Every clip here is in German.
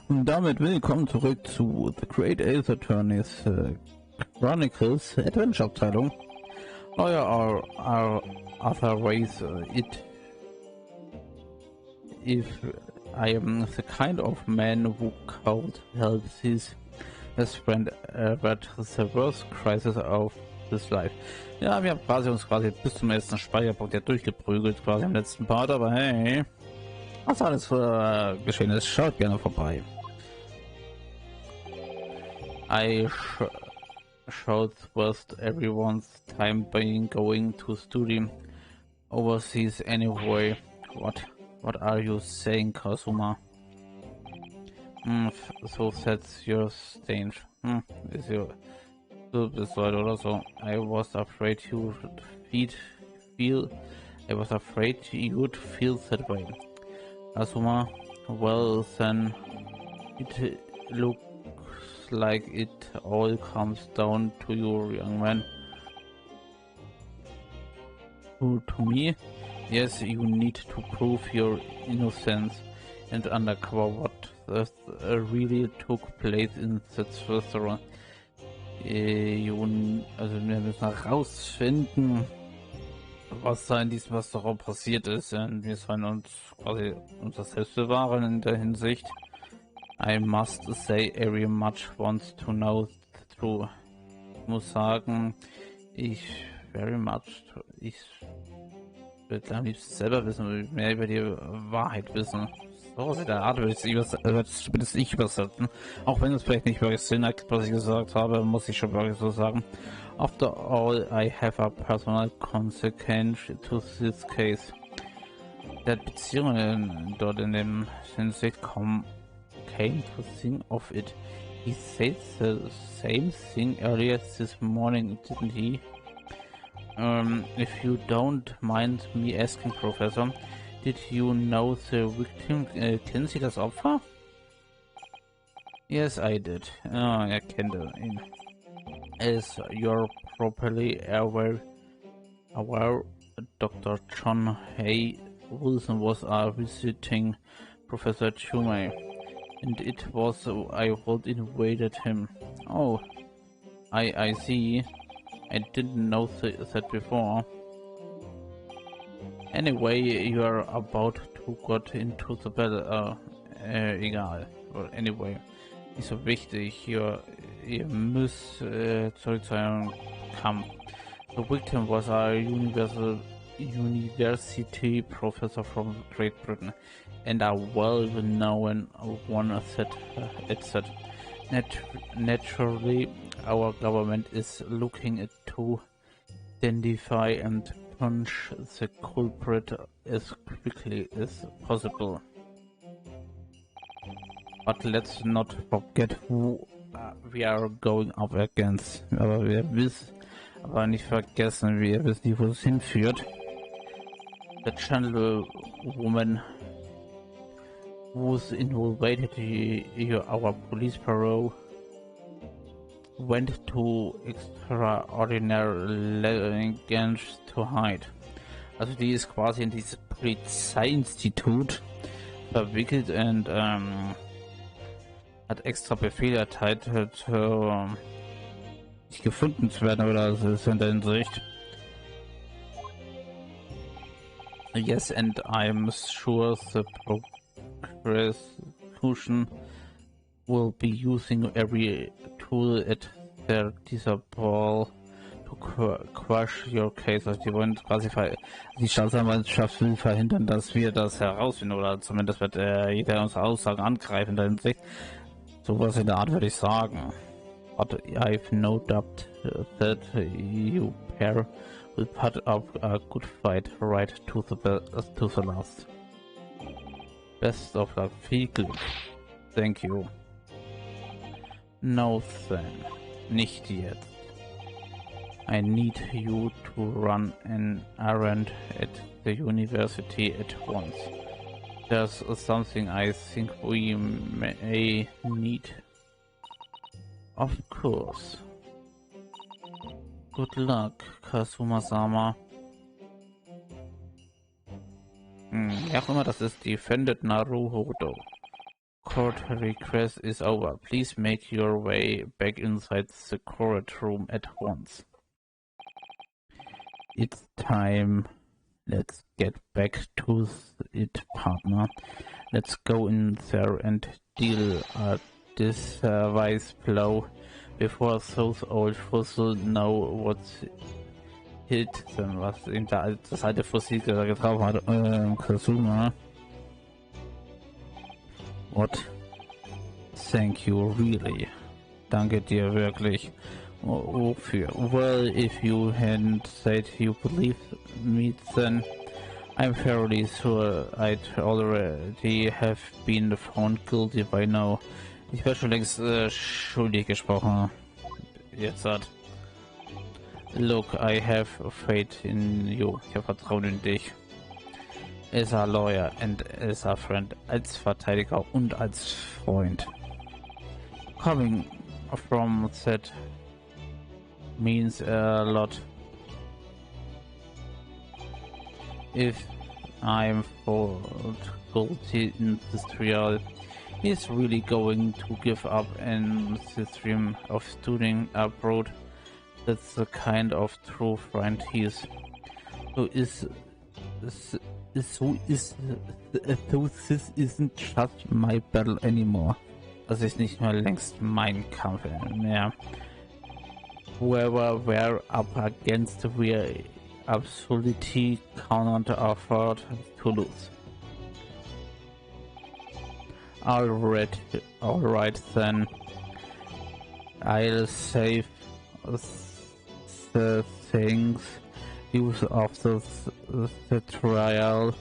Und damit willkommen zurück zu The Great Ace Attorneys Chronicles Adventure Abteilung. There are other ways if I am the kind of man who can't help his best friend but the worst crisis of his life. Ja, wir haben uns bis zum letzten Speicherpunkt ja durchgeprügelt, quasi im letzten Part, aber hey, was alles geschehen ist, schaut gerne vorbei. I should waste everyone's time by going to study overseas anyway. What are you saying, Kazuma? So that's your stage. Is your side or so? I was afraid you'd feel that way. Kazuma, well then, it looks like it all comes down to you, young man. To me? Yes, you need to prove your innocence and uncover what really took place in that restaurant. Also wir müssen herausfinden, was da in diesem Restaurant passiert ist, und wir sollen uns quasi unser Selbst bewahren in der Hinsicht. I must say, every much wants to know the truth. Ich muss sagen, ich will am liebsten selber wissen, mehr über die Wahrheit wissen. So in der Art würde ich übersetzen. Auch wenn es vielleicht nicht wirklich Sinn ergibt, was ich gesagt habe, muss ich schon wirklich so sagen. After all, I have a personal consequence to this case. Der Beziehungen dort in dem Hinsicht came to think of it. He said the same thing earlier this morning, didn't he? If you don't mind me asking, Professor, did you know the victim? Kennen Sie das Opfer? Yes, I did. Er kannte ihn. As you're properly aware, Dr. John Hay Wilson was visiting Professor Toomey, and it was I would invaded him. Oh, I see. I didn't know that before. Anyway, you are about to get into the battle. Egal. Well, anyway, nicht so wichtig. Ihr müsst zurück zu eurem Kampf. The victim was a university professor from Great Britain, and a well-known one said. Naturally, our government is looking to identify and punish the culprit as quickly as possible. But let's not forget who we are going up against. Aber nicht vergessen, wir wissen nicht, wo es hinführt. The gentlewoman who's invaded our police bureau went to extraordinary lengths to hide. Also die ist quasi in dieses Polizeiinstitut verwickelt und hat extra Befehle erteilt, nicht gefunden zu werden, oder das ist in der Hinsicht. Yes, and I'm sure the prosecution will be using every tool at their disposal to quash your case. Also die wollen quasi die Staatsanwaltschaft will verhindern, dass wir das herausfinden, oder zumindest wird jeder unserer Aussagen angreifen in der Hinsicht. Sowas in der Art würde ich sagen. But I've no doubt that you pair will put up a good fight right to the last. Best of luck. Viel Glück. Thank you. No then. Nicht jetzt. I need you to run an errand at the university at once. There's something I think we may need. Of course. Good luck, Kazuma-sama. Wer auch immer das ist, Defended Naruhodo. Court request is over. Please make your way back inside the courtroom at once. It's time. Let's get back to it, partner. Let's go in there and deal this wise blow before those old fossil know what's hit them. Was eben das alte Fossil getroffen hat. Kasuma. What? Thank you, really. Danke dir wirklich. Wofür? Well, if you hadn't said you believe me, then I'm fairly sure I'd already have been found guilty by now. Ich werde schon längst schuldig gesprochen. Jetzt hat. Look, I have faith in you. Ich habe Vertrauen in dich. As a lawyer and as a friend. Als Verteidiger und als Freund. Coming from that means a lot. If I'm found guilty in this trial, he's really going to give up and the dream of studying abroad. That's the kind of true friend he is. So this isn't just my battle anymore. Das ist nicht mehr längst mein Kampf mehr. Whoever we're up against, we're absolutely cannot afford to lose. Alright then. I'll save the things use of the trial.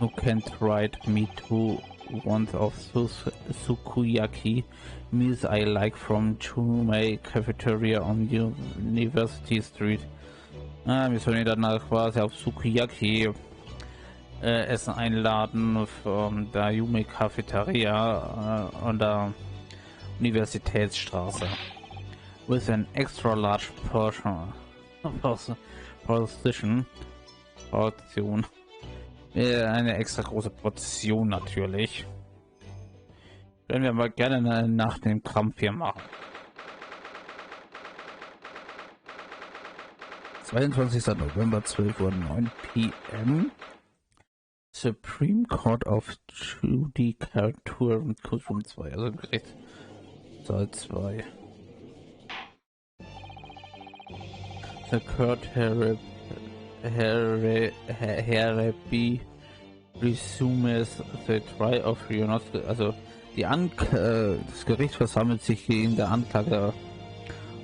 You can't write me to one of those sukiyaki meals I like from Chumei Cafeteria on University Street. Wir sollen ihn danach quasi auf Sukiyaki Essen einladen von der Yume Cafeteria an der Universitätsstraße. With an extra large portion. Eine extra große Portion natürlich. Können wir mal gerne nach dem Kampf hier machen. 22. November, 12:09 p.m. Supreme Court of Judicature, Kursum 2, also Gerichtssaal 2. The court hereby resumes the trial of Rionosuke, also das Gericht versammelt sich gegen der Anklage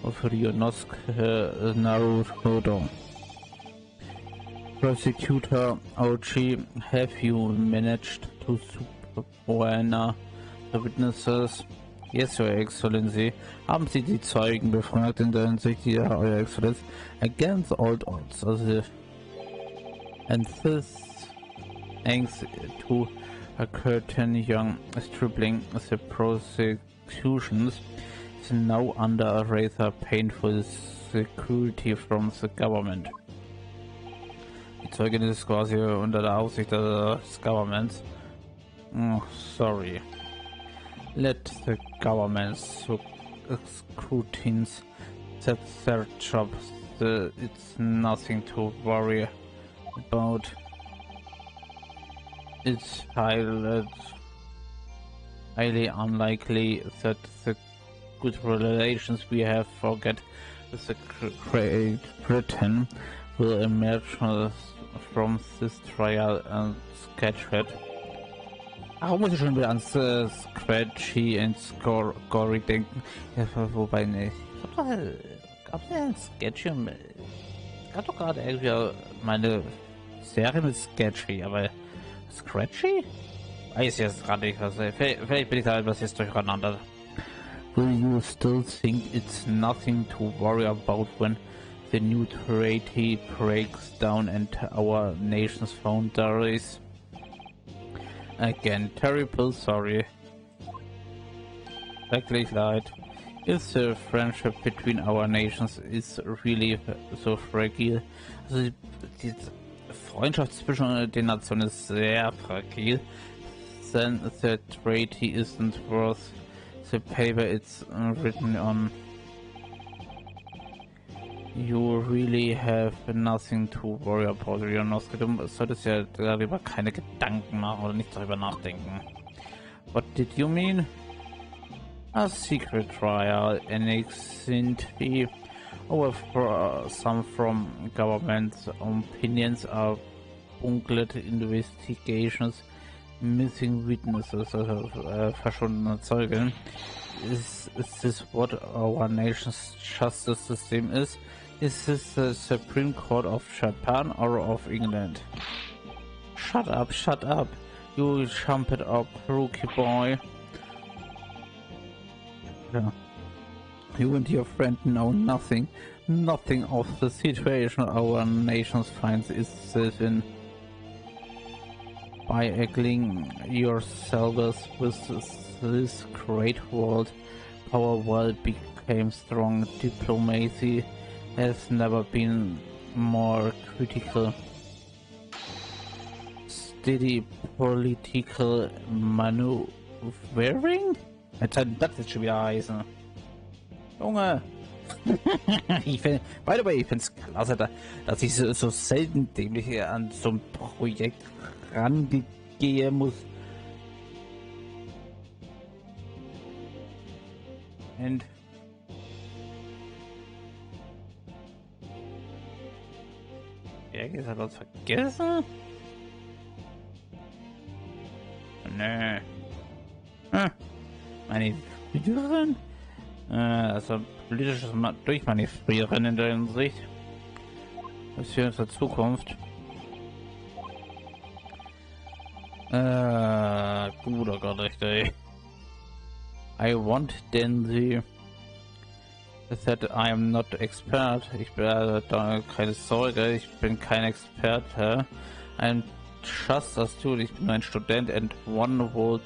auf Rionosuke Naruhodo. Prosecutor Ochi, have you managed to subpoena the witnesses? Yes, Your Excellency. Haben Sie die Zeugen befragt in der Hinsicht, ja, Euer Exzellenz? Against all odds. Also, and this thanks to a curtain young stripling, the prosecutions is now under a rather painful security from the government. Die Zeugin ist quasi unter der Aufsicht des Governments. Oh, sorry. Let the government scrutinize their jobs. It's nothing to worry about. It's highly unlikely that the good relations we have forget with the Great Britain will emerge from this trial and sketched. Warum muss ich schon wieder ans Scratchy and Gory denken? Ja, wobei nicht. Gab es ja Sketchy? Es gab doch gerade irgendwie meine Serie mit Sketchy, aber Scratchy? Weiß jetzt gerade nicht, was. Vielleicht bin ich da etwas jetzt durcheinander. Will you still think it's nothing to worry about when the new treaty breaks down and our nation's boundaries? Again, terrible sorry. Wirklich leid. If the friendship between our nations is really so fragile. Also Freundschaft zwischen den Nationen ist sehr fragil. Then the treaty isn't worth the paper it's written on. You really have nothing to worry about, Rionosuke. Du solltest ja darüber keine Gedanken machen oder nicht darüber nachdenken. What did you mean? A secret trial, annexity, or some from government's opinions are bungled investigations, missing witnesses, verschwundene Zeugen. Is this what our nation's justice system is? Is this the Supreme Court of Japan or of England? Shut up, you trumpet up, rookie boy. Yeah. You and your friend know nothing of the situation our nation finds itself in. By angling yourselves with this great world, power world became strong. Diplomacy has never been more critical. Steady political maneuvering? Jetzt hat das jetzt schon wieder heißen. Junge! Ich finde es klasse, dass ich so selten dämlich an so ein Projekt rangehen muss. Und hat was vergessen? Nö. Meine Frieren? Also politisches Durchmanövrieren in der Hinsicht. Das ist für unsere Zukunft. Guter Gott, echt, ey. I want then the that I am not expert. Ich bin da keine Sorge, ich bin kein Experte. I'm just a student. Ich bin nur ein Student and one would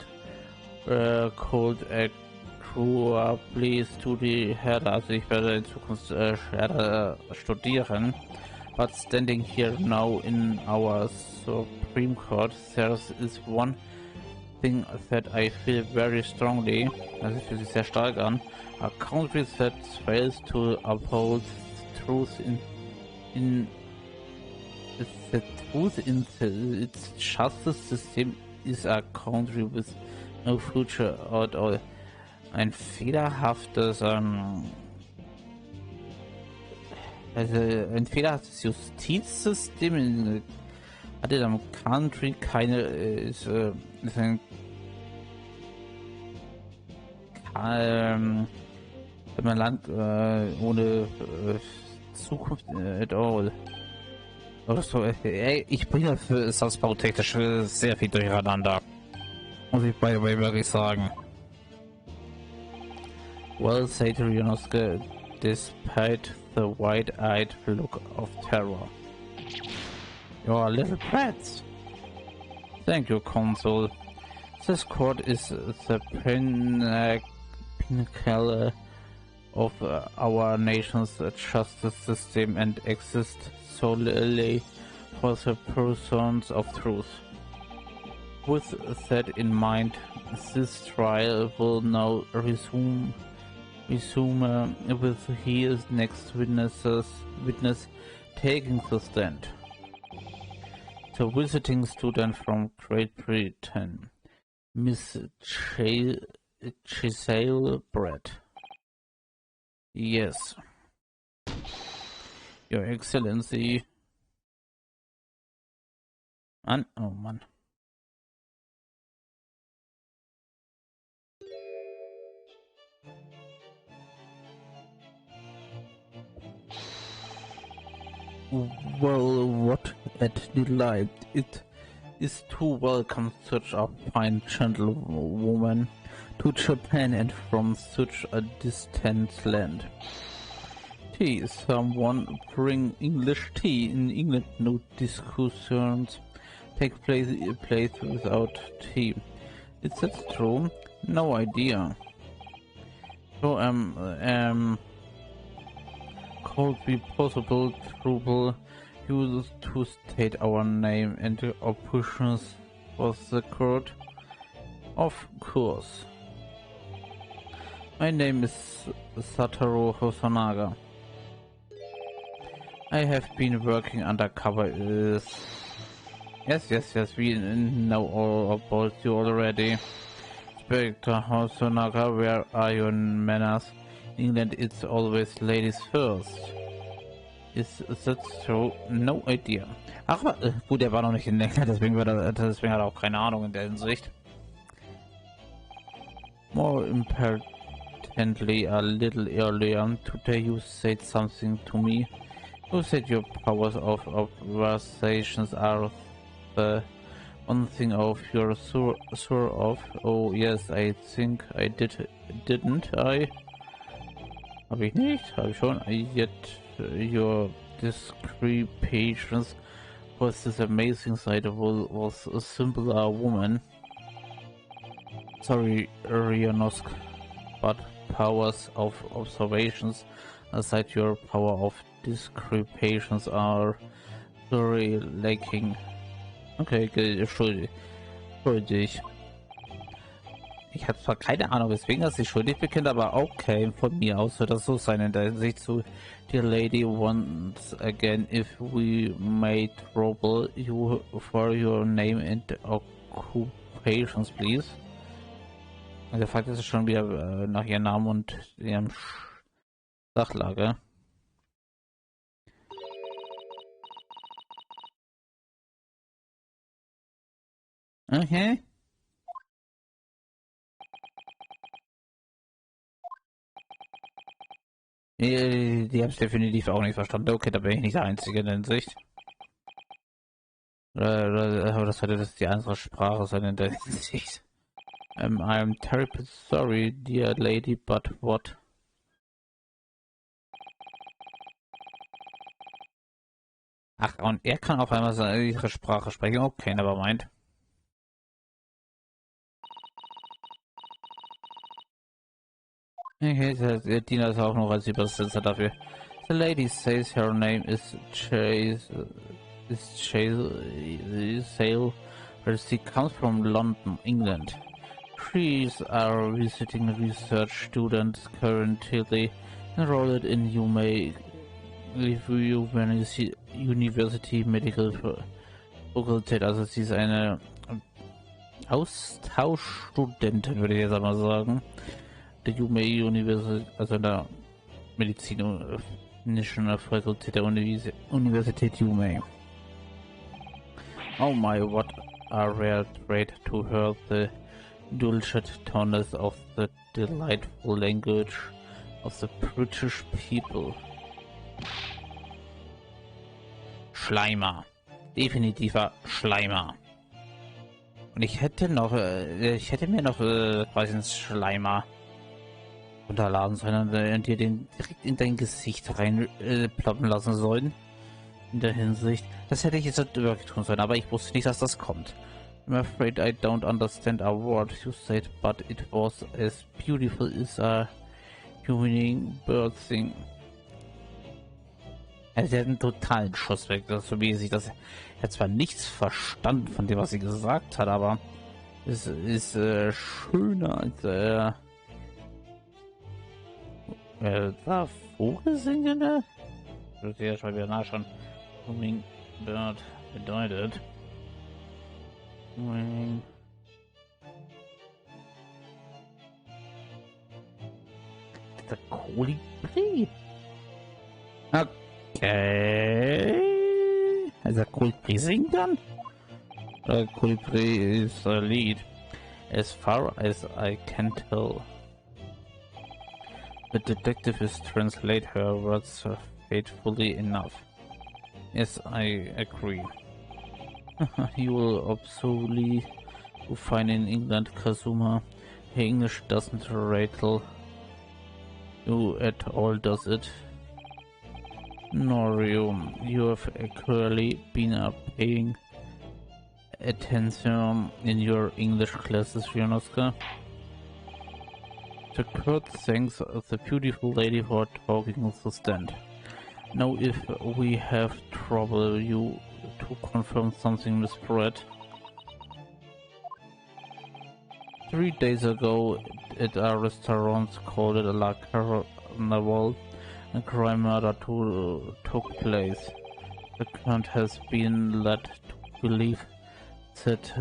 called a crew please study harder. Also ich werde in Zukunft studieren. But standing here now in our Supreme Court, there is one thing that I feel very strongly. Das fühlt sich sehr stark an. A country that fails to uphold truth in the truth in its justice system is a country with no future at all. Ein fehlerhaftes ein fehlerhaftes Justizsystem hat in einem Country keine ist ein wenn man Land ohne Zukunft at all. Oder so, ich bringe für Satzbautechnisch sehr viel durcheinander. Muss ich bei wirklich sagen. Well said, Rionosuke, despite the wide-eyed look of terror. You're little brats. Thank you, Consul. This court is the pinnacle of our nation's justice system and exists solely for the pursuit of truth. With that in mind, this trial will now resume with his next witness taking the stand. The visiting student from Great Britain, Miss Giselle Brett. Yes. Your Excellency. Oh Mann. Well, what a delight it is to welcome such a fine gentlewoman to Japan and from such a distant land. Tea, someone bring English tea. In England no discussions take place without tea. Is that true? No idea. So could be possible trouble use to state our name and the options for the court? Of course. My name is Satoru Hosonaga. I have been working undercover is... Yes, we know all about you already. Inspector Hosonaga, where are your manners? In England it's always ladies first. Is that so? No idea. Ach, gut, er war noch nicht in England, deswegen hat er auch keine Ahnung in der Hinsicht. More importantly, a little earlier today you said something to me. You said your powers of observations are the one thing of you're sure of. Oh yes, I think I didn't I? Hab ich nicht? Hab ich schon? Yet your descriptions was this amazing sight was a simpler woman. Sorry, Rionosk, but powers of observations aside, your power of descriptions are very lacking. Okay, schuldig. Ich habe zwar keine Ahnung, weswegen er sich schuldig bekennt, aber okay, von mir aus wird das so sein in der Hinsicht zu Dear Lady, once again, if we made trouble you for your name and occupations, please. Also fragt es schon wieder nach ihrem Namen und ihrem Sachlage. Okay. Die habe ich definitiv auch nicht verstanden. Okay, da bin ich nicht der Einzige in der Hinsicht. Aber das sollte das die andere Sprache sein in der Hinsicht. I'm terribly sorry, dear lady, but what? Ach, und er kann auf einmal ihre Sprache sprechen. Okay, never mind. Okay, der Diener ist auch noch als Übersetzer dafür. The lady says her name is Sale, but she comes from London, England. She's a visiting research student currently enrolled in University Medical Faculty. Also sie ist eine Austauschstudentin, würde ich jetzt einmal sagen. Der University, also der medizinischen Fakultät der Universität UMA. Oh my, what a rare trait to hear the dulcet tones of the delightful language of the British people. Schleimer. Definitiver Schleimer. Und ich hätte mir noch quasi einen Schleimer runterladen sollen und dir den direkt in dein Gesicht rein ploppen lassen sollen. In der Hinsicht. Das hätte ich jetzt wirklich tun sollen, aber ich wusste nicht, dass das kommt. I'm afraid I don't understand a word you said, but it was as beautiful as a human bird thing. Er hat einen totalen Schuss weg, so wie sich das. Er hat zwar nichts verstanden von dem, was sie gesagt hat, aber es ist schöner als da Vogelsingende? Ich würde ja schon wieder nachschauen. Hummingbird bedeutet. Der Kolibri. Okay. Also Kolibri singt dann? Kolibri is a lead. As far as I can tell. The detective is translate her words faithfully enough. Yes, I agree. You will absolutely find in England, Kazuma. Her English doesn't rattle you at all, does it? Nor you. You have clearly been paying attention in your English classes, Rionosuke. The court thanks the beautiful lady for talking to the stand. Now if we have trouble you to confirm something with Brett. 3 days ago at a restaurant called La Carnival, a crime murder took place. The client has been led to believe that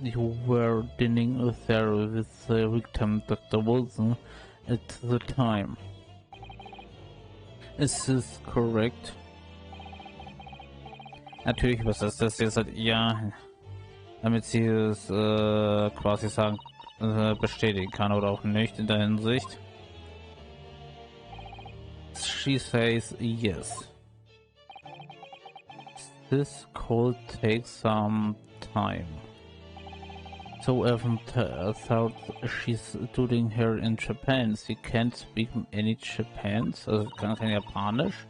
you were dining there with the victim, Dr. Wilson, at the time. Is this correct? Natürlich übersetzt das jetzt halt ja, damit sie es quasi sagen, bestätigen kann oder auch nicht in der Hinsicht. She says yes. This call takes some time. So even thought she's studying here in Japan. She can't speak any Japans, also kann kein Japanisch.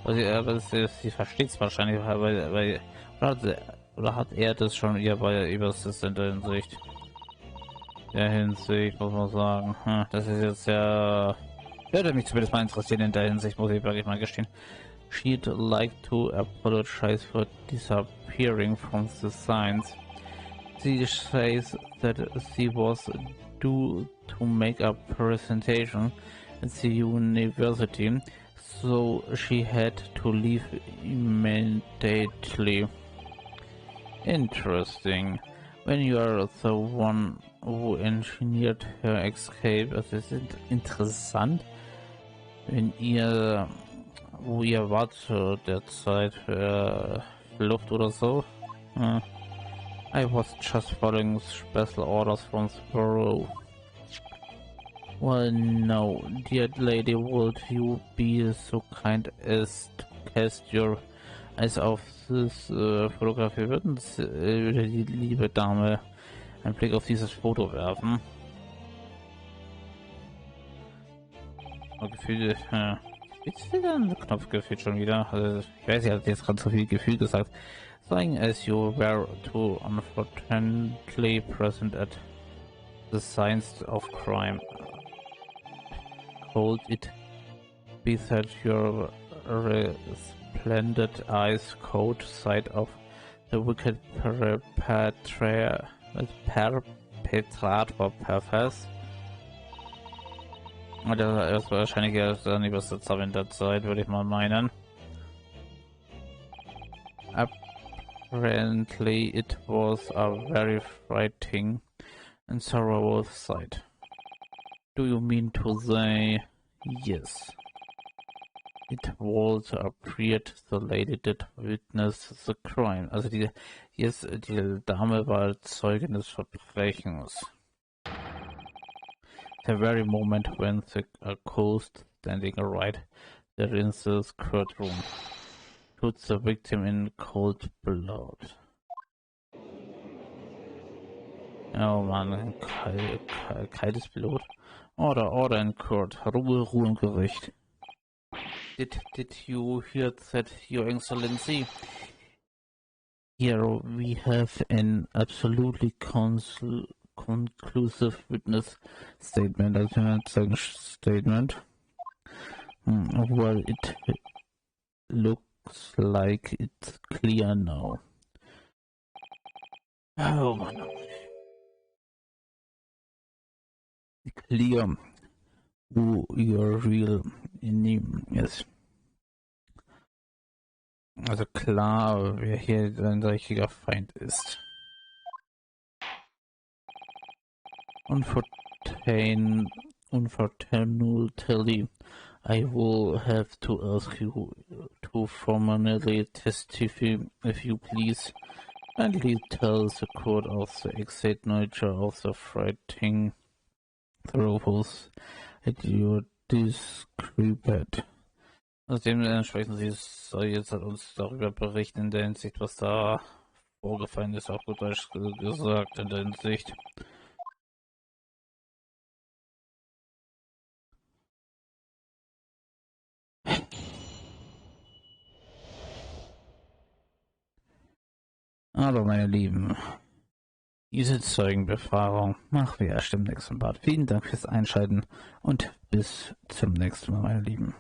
Aber sie versteht es wahrscheinlich, weil oder hat er das schon ihr bei übersetzt in der Hinsicht. Muss man sagen. Das ist jetzt ja. Würde mich zumindest mal interessieren in der Hinsicht, muss ich wirklich mal gestehen. She'd like to apologize for disappearing from the signs. She says that she was due to make a presentation at the university, so she had to leave immediately. Interesting. When you are the one who engineered her escape, also es ist interessant, wenn ihr, wo ihr wart zu der Zeit für Luft oder so. I was just following special orders from the bureau. Well, no, dear lady, would you be so kind as to cast your eyes auf this Fotograf? Wir würden die liebe Dame einen Blick auf dieses Foto werfen. Oh, Gefühl, ist wieder ein Knopf gefühlt schon wieder? Also, ich weiß, ich habe jetzt gerade so viel Gefühl gesagt. Saying as you were too unfortunately present at the scenes of crime. Could it be that your resplendent eyes caught sight of the wicked perpetrator Pervers? Oder ist wahrscheinlich erst ein Übersetzer in der Zeit, würde ich mal meinen. Apparently it was a very frightening and sorrowful sight. Do you mean to say yes? It was appeared the lady did witness the crime. Also die Dame war Zeugin des Verbrechens. The very moment when the accused, standing right there in the courtroom, shot the victim in cold blood. Oh man, kaltes Blut. Order in court. Ruhe im Gericht. Did you hear that, Your Excellency? Here we have an absolutely conclusive witness statement, statement. Well, it looks like it's clear now. Oh man. Clear who your real enemy is. Also klar, wer hier ein richtiger Feind ist. Unfortunately, I will have to ask you to formally testify, if you please. Kindly tell the court of the exact nature of the frightening Tropos that you described. Also dementsprechend, sie soll jetzt halt uns darüber berichten in der Hinsicht, was da vorgefallen ist, auch gut Deutsch gesagt in der Hinsicht. Aber meine Lieben, diese Zeugenbefragung machen wir erst im nächsten Part. Vielen Dank fürs Einschalten und bis zum nächsten Mal, meine Lieben.